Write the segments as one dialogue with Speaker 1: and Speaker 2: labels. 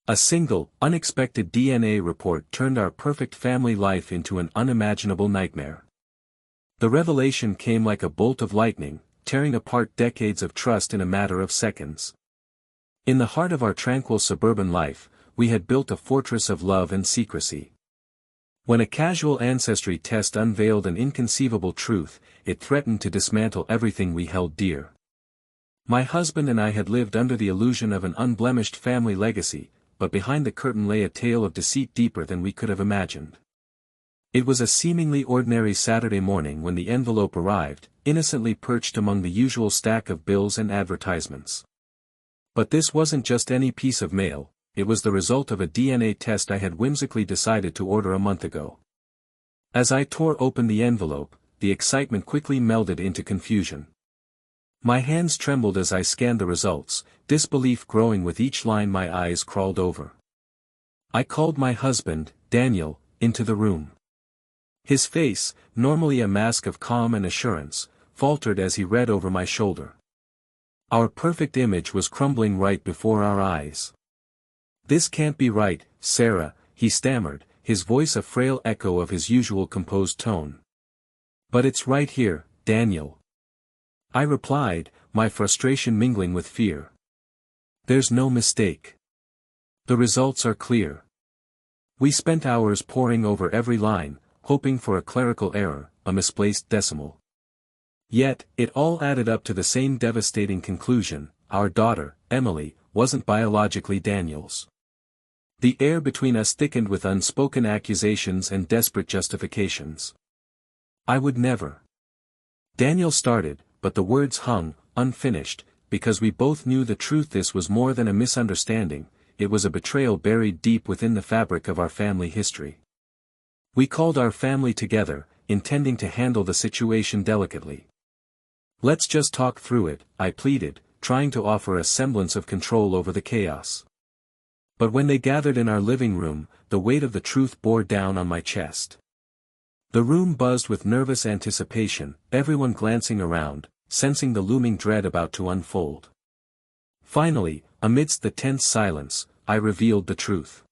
Speaker 1: A single, unexpected DNA report turned our perfect family life into an unimaginable nightmare. The revelation came like a bolt of lightning, tearing apart decades of trust in a matter of seconds. In the heart of our tranquil suburban life, we had built a fortress of love and secrecy. When a casual ancestry test unveiled an inconceivable truth, it threatened to dismantle everything we held dear. My husband and I had lived under the illusion of an unblemished family legacy, but behind the curtain lay a tale of deceit deeper than we could have imagined. It was a seemingly ordinary Saturday morning when the envelope arrived, innocently perched among the usual stack of bills and advertisements. But this wasn't just any piece of mail, it was the result of a DNA test I had whimsically decided to order a month ago. As I tore open the envelope, the excitement quickly melded into confusion. My hands trembled as I scanned the results, disbelief growing with each line my eyes crawled over. I called my husband, Daniel, into the room. His face, normally a mask of calm and assurance, faltered as he read over my shoulder. Our perfect image was crumbling right before our eyes. "This can't be right, Sarah," he stammered, his voice a frail echo of his usual composed tone. "But it's right here, Daniel," I replied, my frustration mingling with fear. "There's no mistake. The results are clear." We spent hours poring over every line, hoping for a clerical error, a misplaced decimal. Yet, it all added up to the same devastating conclusion: our daughter, Emily, wasn't biologically Daniel's. The air between us thickened with unspoken accusations and desperate justifications. "I would never." Daniel started, but the words hung, unfinished, because we both knew the truth. This was more than a misunderstanding, it was a betrayal buried deep within the fabric of our family history. We called our family together, intending to handle the situation delicately. "Let's just talk through it," I pleaded, trying to offer a semblance of control over the chaos. But when they gathered in our living room, the weight of the truth bore down on my chest. The room buzzed with nervous anticipation, everyone glancing around, sensing the looming dread about to unfold. Finally, amidst the tense silence, I revealed the truth.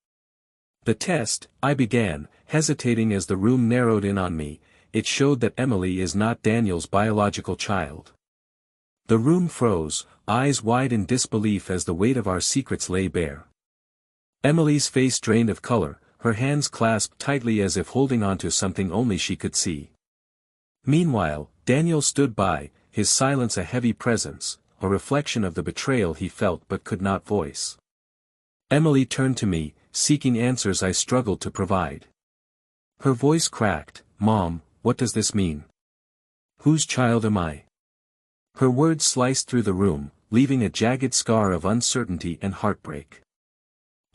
Speaker 1: "The test," I began, hesitating as the room narrowed in on me, "it showed that Emily is not Daniel's biological child." The room froze, eyes wide in disbelief as the weight of our secrets lay bare. Emily's face drained of color, her hands clasped tightly as if holding onto something only she could see. Meanwhile, Daniel stood by, his silence a heavy presence, a reflection of the betrayal he felt but could not voice. Emily turned to me, seeking answers I struggled to provide. Her voice cracked, "Mom, what does this mean? Whose child am I?" Her words sliced through the room, leaving a jagged scar of uncertainty and heartbreak.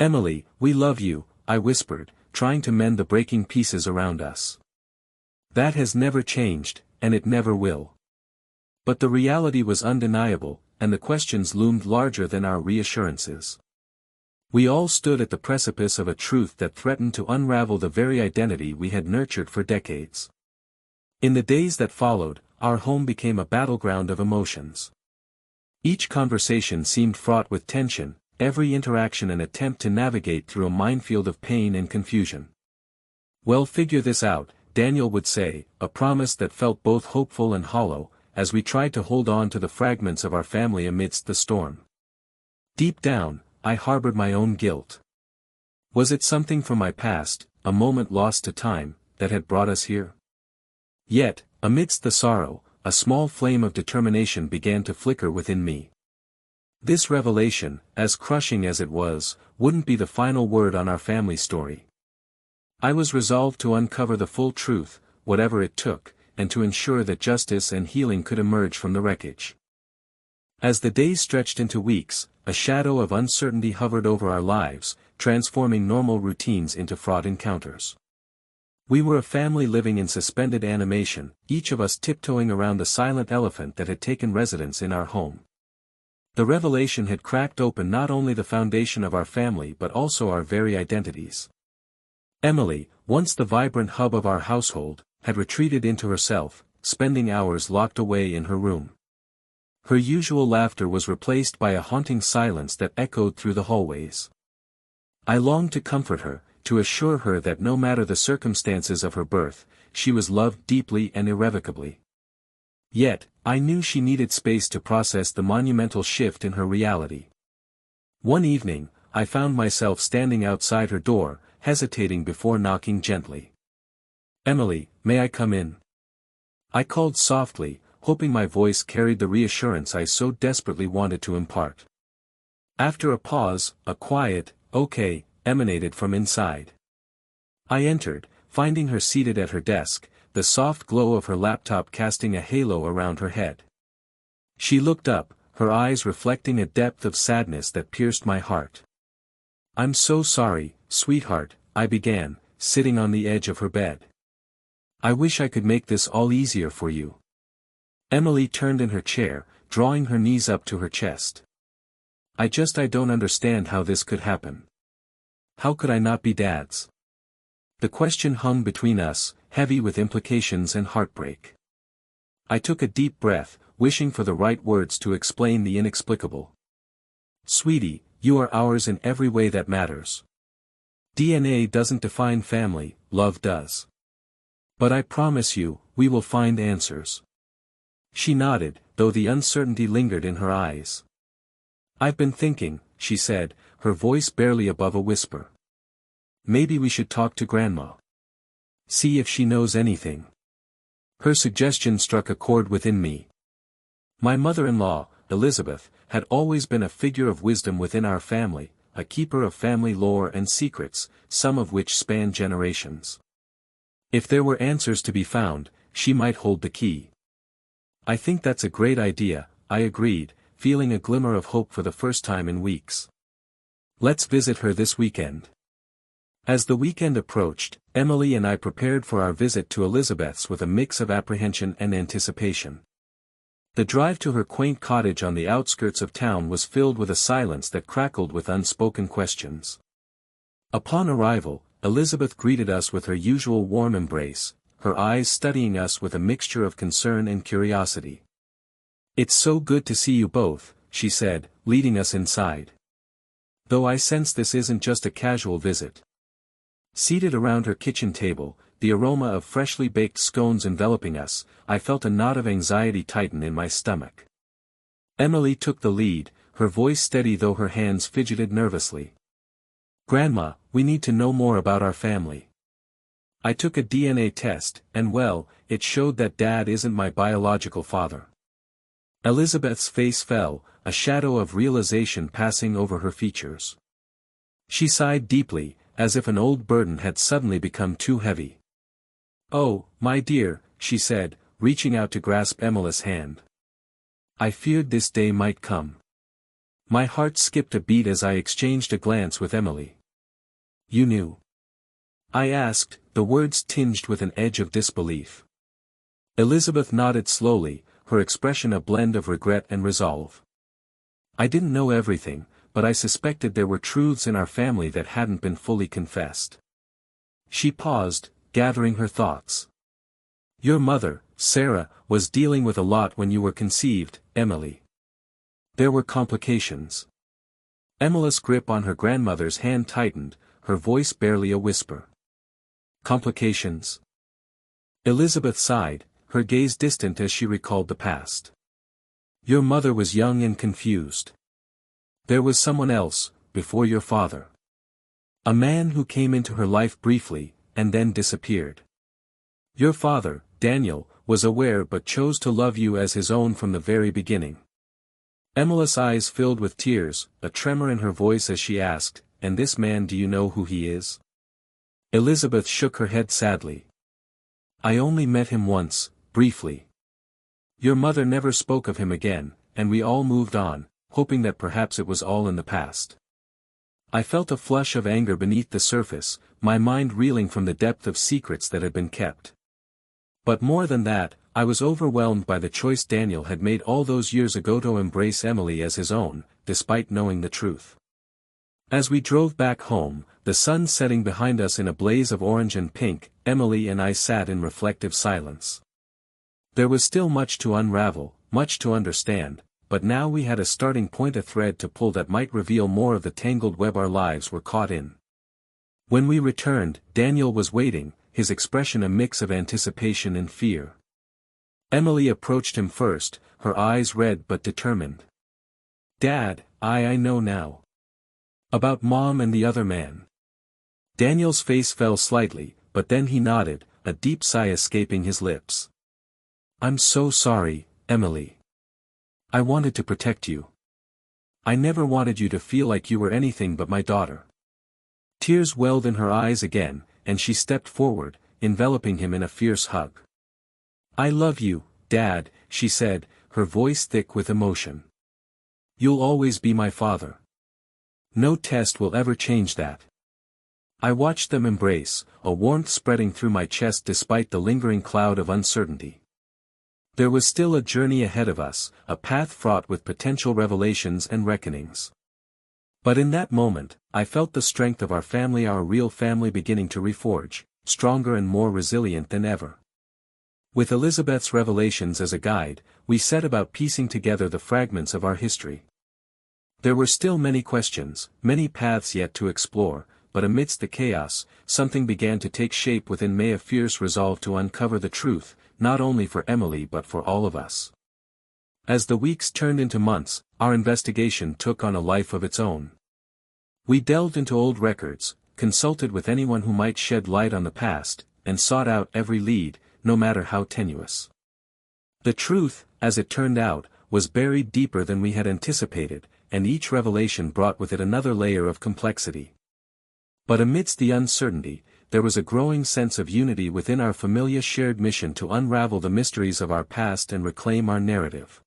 Speaker 1: "Emily, we love you," I whispered, trying to mend the breaking pieces around us. "That has never changed, and it never will." But the reality was undeniable, and the questions loomed larger than our reassurances. We all stood at the precipice of a truth that threatened to unravel the very identity we had nurtured for decades. In the days that followed, our home became a battleground of emotions. Each conversation seemed fraught with tension, every interaction an attempt to navigate through a minefield of pain and confusion. "Well, figure this out," Daniel would say, a promise that felt both hopeful and hollow, as we tried to hold on to the fragments of our family amidst the storm. Deep down, I harbored my own guilt. Was it something from my past, a moment lost to time, that had brought us here? Yet, amidst the sorrow, a small flame of determination began to flicker within me. This revelation, as crushing as it was, wouldn't be the final word on our family story. I was resolved to uncover the full truth, whatever it took, and to ensure that justice and healing could emerge from the wreckage. As the days stretched into weeks, a shadow of uncertainty hovered over our lives, transforming normal routines into fraught encounters. We were a family living in suspended animation, each of us tiptoeing around the silent elephant that had taken residence in our home. The revelation had cracked open not only the foundation of our family but also our very identities. Emily, once the vibrant hub of our household, had retreated into herself, spending hours locked away in her room. Her usual laughter was replaced by a haunting silence that echoed through the hallways. I longed to comfort her, to assure her that no matter the circumstances of her birth, she was loved deeply and irrevocably. Yet, I knew she needed space to process the monumental shift in her reality. One evening, I found myself standing outside her door, hesitating before knocking gently. "Emily, may I come in?" I called softly, hoping my voice carried the reassurance I so desperately wanted to impart. After a pause, a quiet, "Okay," emanated from inside. I entered, finding her seated at her desk, the soft glow of her laptop casting a halo around her head. She looked up, her eyes reflecting a depth of sadness that pierced my heart. "I'm so sorry, sweetheart," I began, sitting on the edge of her bed. "I wish I could make this all easier for you." Emily turned in her chair, drawing her knees up to her chest. I don't understand how this could happen. How could I not be Dad's?" The question hung between us, heavy with implications and heartbreak. I took a deep breath, wishing for the right words to explain the inexplicable. "Sweetie, you are ours in every way that matters. DNA doesn't define family, love does. But I promise you, we will find answers." She nodded, though the uncertainty lingered in her eyes. "I've been thinking," she said, her voice barely above a whisper. "Maybe we should talk to Grandma. See if she knows anything." Her suggestion struck a chord within me. My mother-in-law, Elizabeth, had always been a figure of wisdom within our family, a keeper of family lore and secrets, some of which spanned generations. If there were answers to be found, she might hold the key. "I think that's a great idea," I agreed, feeling a glimmer of hope for the first time in weeks. "Let's visit her this weekend." As the weekend approached, Emily and I prepared for our visit to Elizabeth's with a mix of apprehension and anticipation. The drive to her quaint cottage on the outskirts of town was filled with a silence that crackled with unspoken questions. Upon arrival, Elizabeth greeted us with her usual warm embrace, her eyes studying us with a mixture of concern and curiosity. "It's so good to see you both," she said, leading us inside. "Though I sense this isn't just a casual visit." Seated around her kitchen table, the aroma of freshly baked scones enveloping us, I felt a knot of anxiety tighten in my stomach. Emily took the lead, her voice steady though her hands fidgeted nervously. "Grandma, we need to know more about our family. I took a DNA test, and well, it showed that Dad isn't my biological father." Elizabeth's face fell, a shadow of realization passing over her features. She sighed deeply, as if an old burden had suddenly become too heavy. "Oh, my dear," she said, reaching out to grasp Emily's hand. "I feared this day might come." My heart skipped a beat as I exchanged a glance with Emily. "You knew?" I asked, the words tinged with an edge of disbelief. Elizabeth nodded slowly, her expression a blend of regret and resolve. "I didn't know everything, but I suspected there were truths in our family that hadn't been fully confessed." She paused, gathering her thoughts. "Your mother, Sarah, was dealing with a lot when you were conceived, Emily. There were complications." Emily's grip on her grandmother's hand tightened, her voice barely a whisper. "Complications?" Elizabeth sighed, her gaze distant as she recalled the past. "Your mother was young and confused. There was someone else, before your father. A man who came into her life briefly, and then disappeared. Your father, Daniel, was aware but chose to love you as his own from the very beginning." Emily's eyes filled with tears, a tremor in her voice as she asked, "And this man, do you know who he is?" Elizabeth shook her head sadly. "I only met him once, briefly. Your mother never spoke of him again, and we all moved on, hoping that perhaps it was all in the past." I felt a flush of anger beneath the surface, my mind reeling from the depth of secrets that had been kept. But more than that, I was overwhelmed by the choice Daniel had made all those years ago to embrace Emily as his own, despite knowing the truth. As we drove back home, the sun setting behind us in a blaze of orange and pink, Emily and I sat in reflective silence. There was still much to unravel, much to understand, but now we had a starting point, a thread to pull that might reveal more of the tangled web our lives were caught in. When we returned, Daniel was waiting, his expression a mix of anticipation and fear. Emily approached him first, her eyes red but determined. "Dad, I know now. About Mom and the other man." Daniel's face fell slightly, but then he nodded, a deep sigh escaping his lips. "I'm so sorry, Emily. I wanted to protect you. I never wanted you to feel like you were anything but my daughter." Tears welled in her eyes again, and she stepped forward, enveloping him in a fierce hug. "I love you, Dad," she said, her voice thick with emotion. "You'll always be my father. No test will ever change that." I watched them embrace, a warmth spreading through my chest despite the lingering cloud of uncertainty. There was still a journey ahead of us, a path fraught with potential revelations and reckonings. But in that moment, I felt the strength of our family, our real family, beginning to reforge, stronger and more resilient than ever. With Elizabeth's revelations as a guide, we set about piecing together the fragments of our history. There were still many questions, many paths yet to explore, but amidst the chaos, something began to take shape within me, a fierce resolve to uncover the truth, not only for Emily but for all of us. As the weeks turned into months, our investigation took on a life of its own. We delved into old records, consulted with anyone who might shed light on the past, and sought out every lead, no matter how tenuous. The truth, as it turned out, was buried deeper than we had anticipated, and each revelation brought with it another layer of complexity. But amidst the uncertainty, there was a growing sense of unity within our familiar shared mission to unravel the mysteries of our past and reclaim our narrative.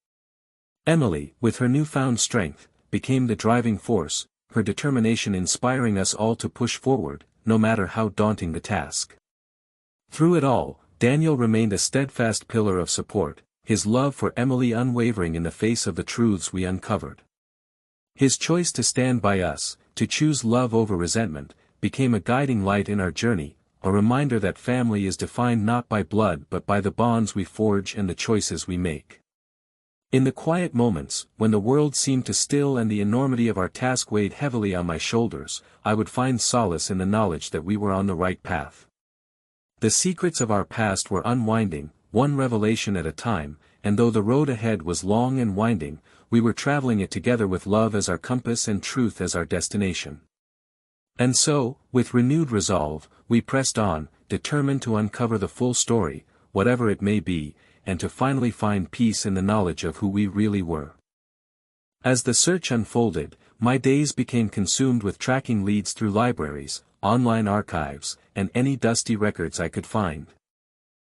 Speaker 1: Emily, with her newfound strength, became the driving force, her determination inspiring us all to push forward, no matter how daunting the task. Through it all, Daniel remained a steadfast pillar of support, his love for Emily unwavering in the face of the truths we uncovered. His choice to stand by us, to choose love over resentment, became a guiding light in our journey, a reminder that family is defined not by blood but by the bonds we forge and the choices we make. In the quiet moments, when the world seemed to still and the enormity of our task weighed heavily on my shoulders, I would find solace in the knowledge that we were on the right path. The secrets of our past were unwinding, one revelation at a time, and though the road ahead was long and winding, we were traveling it together with love as our compass and truth as our destination. And so, with renewed resolve, we pressed on, determined to uncover the full story, whatever it may be, and to finally find peace in the knowledge of who we really were. As the search unfolded, my days became consumed with tracking leads through libraries, online archives, and any dusty records I could find.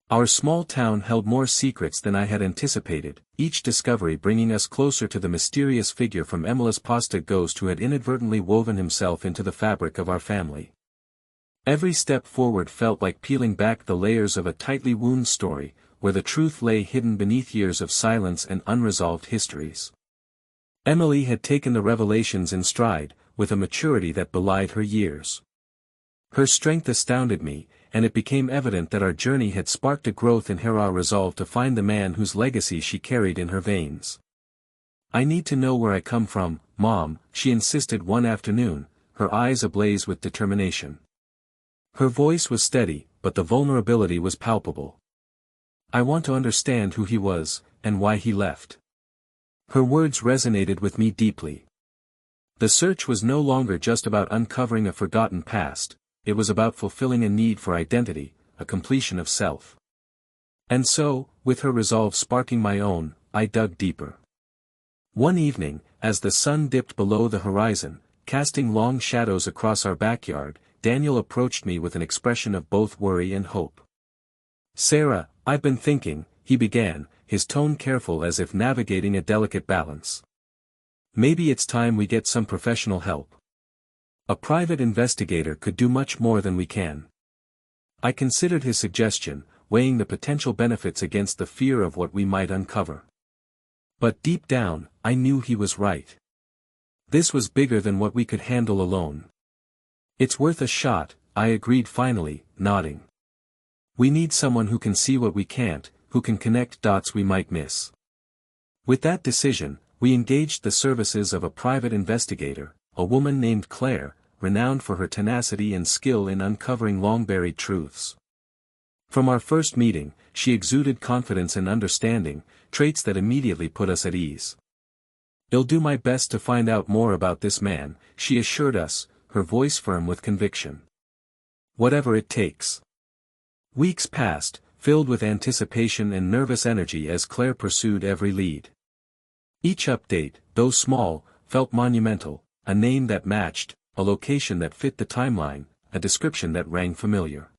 Speaker 1: Our small town held more secrets than I had anticipated, each discovery bringing us closer to the mysterious figure from Emily's pasta ghost who had inadvertently woven himself into the fabric of our family. Every step forward felt like peeling back the layers of a tightly wound story, where the truth lay hidden beneath years of silence and unresolved histories. Emily had taken the revelations in stride, with a maturity that belied her years. Her strength astounded me, and it became evident that our journey had sparked a growth in her, our resolve to find the man whose legacy she carried in her veins. "I need to know where I come from, Mom," she insisted one afternoon, her eyes ablaze with determination. Her voice was steady, but the vulnerability was palpable. "I want to understand who he was, and why he left." Her words resonated with me deeply. The search was no longer just about uncovering a forgotten past, it was about fulfilling a need for identity, a completion of self. And so, with her resolve sparking my own, I dug deeper. One evening, as the sun dipped below the horizon, casting long shadows across our backyard, Daniel approached me with an expression of both worry and hope. "Sarah, I've been thinking," he began, his tone careful as if navigating a delicate balance. "Maybe it's time we get some professional help. A private investigator could do much more than we can." I considered his suggestion, weighing the potential benefits against the fear of what we might uncover. But deep down, I knew he was right. This was bigger than what we could handle alone. "It's worth a shot," I agreed finally, nodding. "We need someone who can see what we can't, who can connect dots we might miss." With that decision, We engaged the services of a private investigator, a woman named Claire, renowned for her tenacity and skill in uncovering long-buried truths. From our first meeting, she exuded confidence and understanding, traits that immediately put us at ease. "I'll do my best to find out more about this man," she assured us, her voice firm with conviction. "Whatever it takes." Weeks passed, filled with anticipation and nervous energy as Claire pursued every lead. Each update, though small, felt monumental, a name that matched, a location that fit the timeline, a description that rang familiar.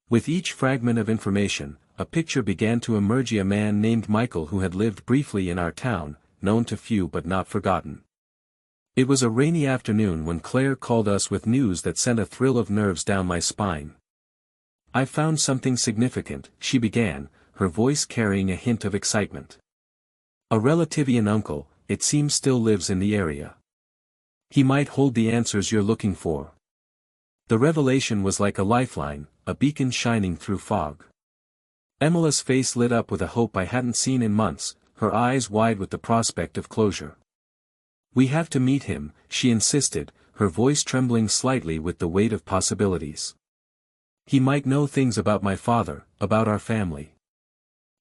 Speaker 1: With each fragment of information, a picture began to emerge: a man named Michael who had lived briefly in our town, known to few but not forgotten. It was a rainy afternoon when Claire called us with news that sent a thrill of nerves down my spine. "I found something significant," she began, her voice carrying a hint of excitement. "A relative and uncle, it seems, still lives in the area. He might hold the answers you're looking for." The revelation was like a lifeline, a beacon shining through fog. Emily's face lit up with a hope I hadn't seen in months, her eyes wide with the prospect of closure. "We have to meet him," she insisted, her voice trembling slightly with the weight of possibilities. "He might know things about my father, about our family."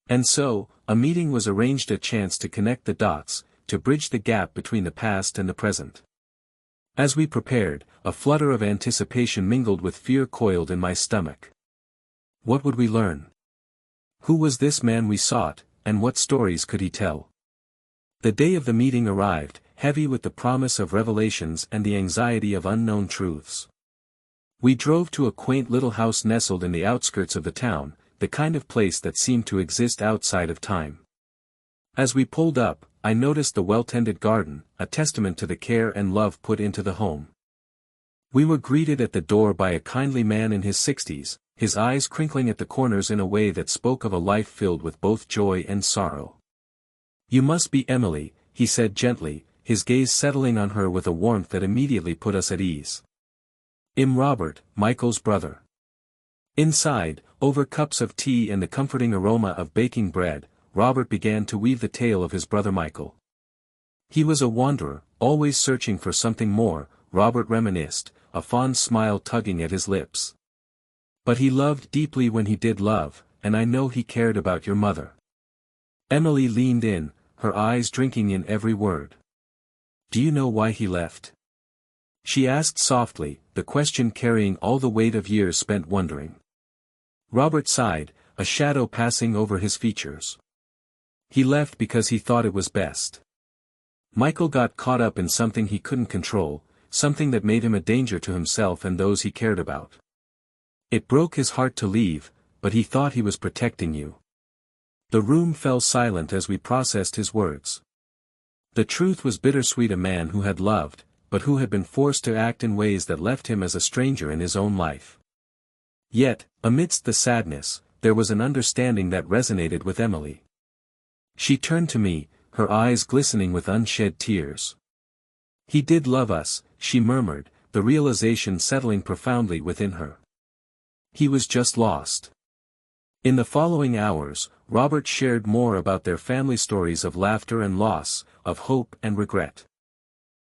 Speaker 1: And so, a meeting was arranged, a chance to connect the dots, to bridge the gap between the past and the present. As we prepared, a flutter of anticipation mingled with fear coiled in my stomach. What would we learn? Who was this man we sought, and what stories could he tell? The day of the meeting arrived, heavy with the promise of revelations and the anxiety of unknown truths. We drove to a quaint little house nestled in the outskirts of the town, the kind of place that seemed to exist outside of time. As we pulled up, I noticed the well-tended garden, a testament to the care and love put into the home. We were greeted at the door by a kindly man in his 60s, his eyes crinkling at the corners in a way that spoke of a life filled with both joy and sorrow. "You must be Emily," he said gently, his gaze settling on her with a warmth that immediately put us at ease. "I'm Robert, Michael's brother." Inside, over cups of tea and the comforting aroma of baking bread, Robert began to weave the tale of his brother Michael. "He was a wanderer, always searching for something more," Robert reminisced, a fond smile tugging at his lips. "But he loved deeply when he did love, and I know he cared about your mother." Emily leaned in, her eyes drinking in every word. "Do you know why he left?" she asked softly, the question carrying all the weight of years spent wondering. Robert sighed, a shadow passing over his features. "He left because he thought it was best. Michael got caught up in something he couldn't control, something that made him a danger to himself and those he cared about. It broke his heart to leave, but he thought he was protecting you." The room fell silent as we processed his words. The truth was bittersweet: a man who had loved, but who had been forced to act in ways that left him as a stranger in his own life. Yet, amidst the sadness, there was an understanding that resonated with Emily. She turned to me, her eyes glistening with unshed tears. "He did love us," she murmured, the realization settling profoundly within her. "He was just lost." In the following hours, Robert shared more about their family stories of laughter and loss, of hope and regret.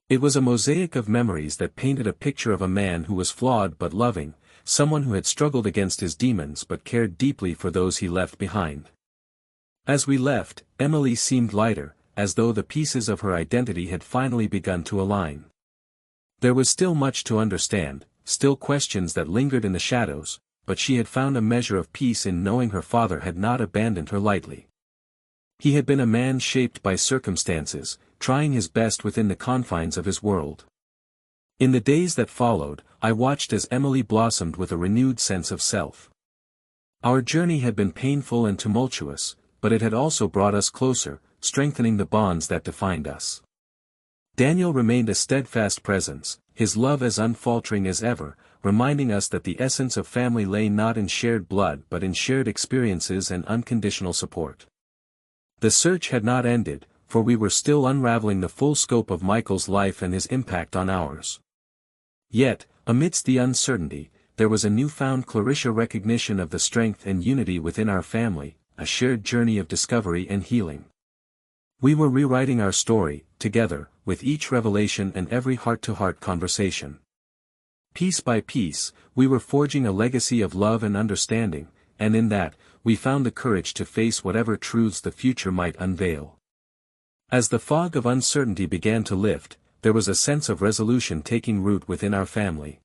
Speaker 1: It was a mosaic of memories that painted a picture of a man who was flawed but loving, someone who had struggled against his demons but cared deeply for those he left behind. As we left, Emily seemed lighter, as though the pieces of her identity had finally begun to align. There was still much to understand, still questions that lingered in the shadows, but she had found a measure of peace in knowing her father had not abandoned her lightly. He had been a man shaped by circumstances, trying his best within the confines of his world. In the days that followed, I watched as Emily blossomed with a renewed sense of self. Our journey had been painful and tumultuous, but it had also brought us closer, strengthening the bonds that defined us. Daniel remained a steadfast presence, his love as unfaltering as ever, reminding us that the essence of family lay not in shared blood but in shared experiences and unconditional support. The search had not ended, for we were still unraveling the full scope of Michael's life and his impact on ours. Yet, amidst the uncertainty, there was a newfound Clarissa recognition of the strength and unity within our family, a shared journey of discovery and healing. We were rewriting our story, together, with each revelation and every heart-to-heart conversation. Piece by piece, we were forging a legacy of love and understanding, and in that, we found the courage to face whatever truths the future might unveil. As the fog of uncertainty began to lift, there was a sense of resolution taking root within our family.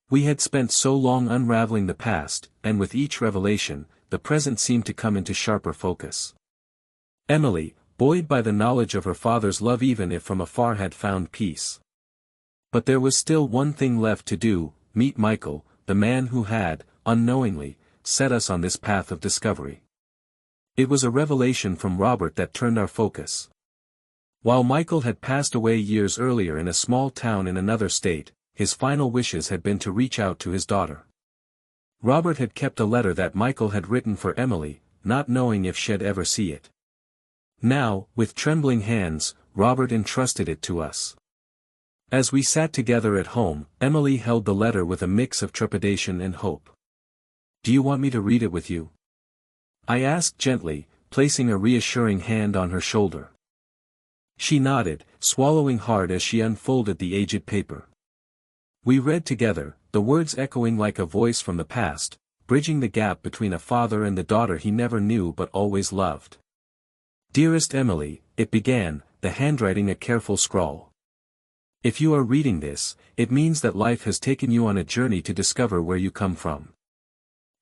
Speaker 1: We had spent so long unraveling the past, and with each revelation, the present seemed to come into sharper focus. Emily, buoyed by the knowledge of her father's love even if from afar, had found peace. But there was still one thing left to do: meet Michael, the man who had, unknowingly, set us on this path of discovery. It was a revelation from Robert that turned our focus. While Michael had passed away years earlier in a small town in another state, his final wishes had been to reach out to his daughter. Robert had kept a letter that Michael had written for Emily, not knowing if she'd ever see it. Now, with trembling hands, Robert entrusted it to us. As we sat together at home, Emily held the letter with a mix of trepidation and hope. "Do you want me to read it with you?" I asked gently, placing a reassuring hand on her shoulder. She nodded, swallowing hard as she unfolded the aged paper. We read together, the words echoing like a voice from the past, bridging the gap between a father and the daughter he never knew but always loved. "Dearest Emily," it began, the handwriting a careful scrawl. "If you are reading this, it means that life has taken you on a journey to discover where you come from.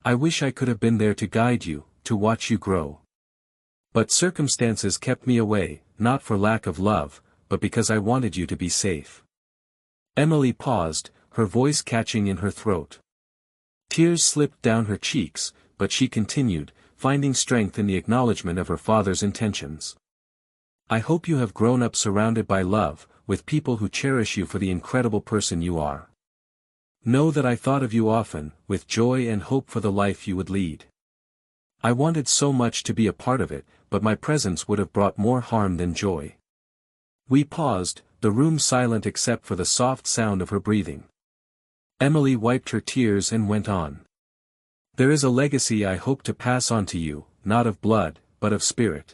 Speaker 1: I wish I could have been there to guide you, to watch you grow. But circumstances kept me away, not for lack of love, but because I wanted you to be safe." Emily paused, her voice catching in her throat. Tears slipped down her cheeks, but she continued, finding strength in the acknowledgement of her father's intentions. "I hope you have grown up surrounded by love, with people who cherish you for the incredible person you are. Know that I thought of you often, with joy and hope for the life you would lead. I wanted so much to be a part of it, but my presence would have brought more harm than joy." We paused, the room silent except for the soft sound of her breathing. Emily wiped her tears and went on. "There is a legacy I hope to pass on to you, not of blood, but of spirit.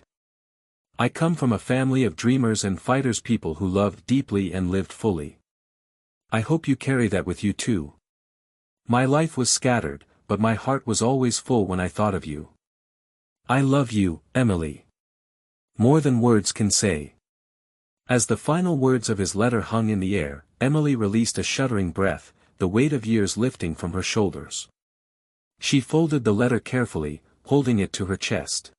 Speaker 1: I come from a family of dreamers and fighters, people who loved deeply and lived fully. I hope you carry that with you too. My life was scattered, but my heart was always full when I thought of you. I love you, Emily. More than words can say." As the final words of his letter hung in the air, Emily released a shuddering breath, the weight of years lifting from her shoulders. She folded the letter carefully, holding it to her chest.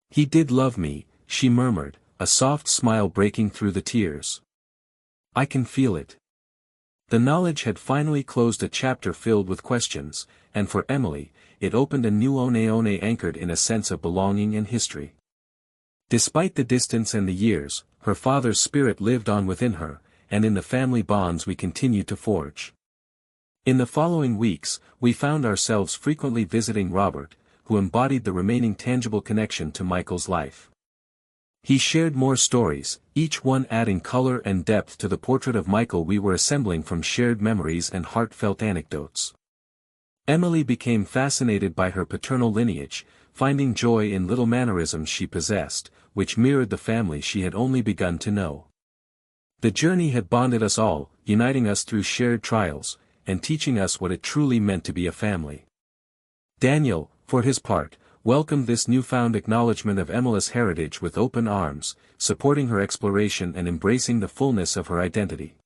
Speaker 1: "He did love me," she murmured, a soft smile breaking through the tears. "I can feel it." The knowledge had finally closed a chapter filled with questions, and for Emily, it opened a new one anchored in a sense of belonging and history. Despite the distance and the years, her father's spirit lived on within her, and in the family bonds we continued to forge. In the following weeks, we found ourselves frequently visiting Robert, who embodied the remaining tangible connection to Michael's life. He shared more stories, each one adding color and depth to the portrait of Michael we were assembling from shared memories and heartfelt anecdotes. Emily became fascinated by her paternal lineage, finding joy in little mannerisms she possessed, which mirrored the family she had only begun to know. The journey had bonded us all, uniting us through shared trials, and teaching us what it truly meant to be a family. Daniel, for his part, welcomed this newfound acknowledgement of Emily's heritage with open arms, supporting her exploration and embracing the fullness of her identity.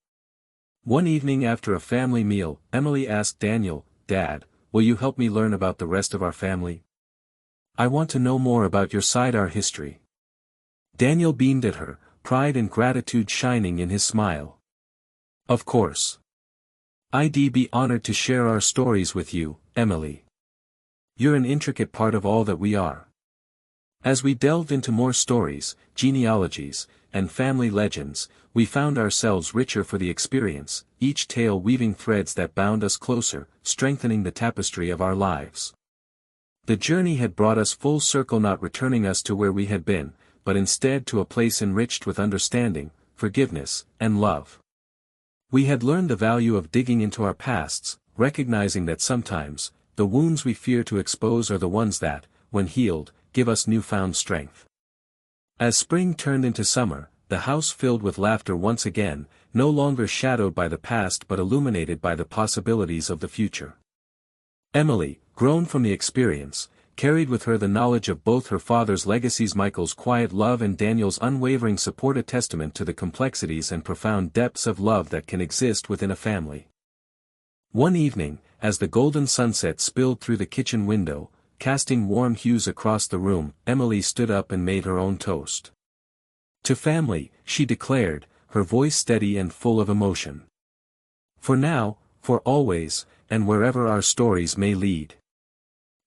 Speaker 1: One evening after a family meal, Emily asked Daniel, "Dad, will you help me learn about the rest of our family? I want to know more about your side, our history." Daniel beamed at her, pride and gratitude shining in his smile. "Of course. I'd be honored to share our stories with you, Emily. You're an intricate part of all that we are." As we delved into more stories, genealogies, and family legends, we found ourselves richer for the experience, each tale weaving threads that bound us closer, strengthening the tapestry of our lives. The journey had brought us full circle, not returning us to where we had been, but instead to a place enriched with understanding, forgiveness, and love. We had learned the value of digging into our pasts, recognizing that sometimes, the wounds we fear to expose are the ones that, when healed, give us newfound strength. As spring turned into summer, the house filled with laughter once again, no longer shadowed by the past but illuminated by the possibilities of the future. Emily, grown from the experience, carried with her the knowledge of both her father's legacies, Michael's quiet love and Daniel's unwavering support, a testament to the complexities and profound depths of love that can exist within a family. One evening, as the golden sunset spilled through the kitchen window, casting warm hues across the room, Emily stood up and made her own toast. To family, she declared, her voice steady and full of emotion. For now, for always, and wherever our stories may lead.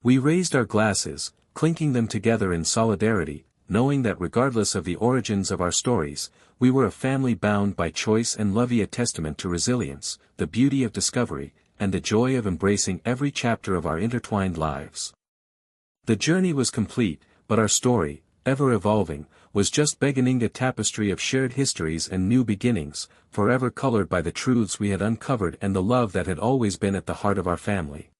Speaker 1: We raised our glasses, clinking them together in solidarity, knowing that regardless of the origins of our stories, we were a family bound by choice and love, a testament to resilience, the beauty of discovery, and the joy of embracing every chapter of our intertwined lives. The journey was complete, but our story, ever evolving, was just beginning, a tapestry of shared histories and new beginnings, forever colored by the truths we had uncovered and the love that had always been at the heart of our family.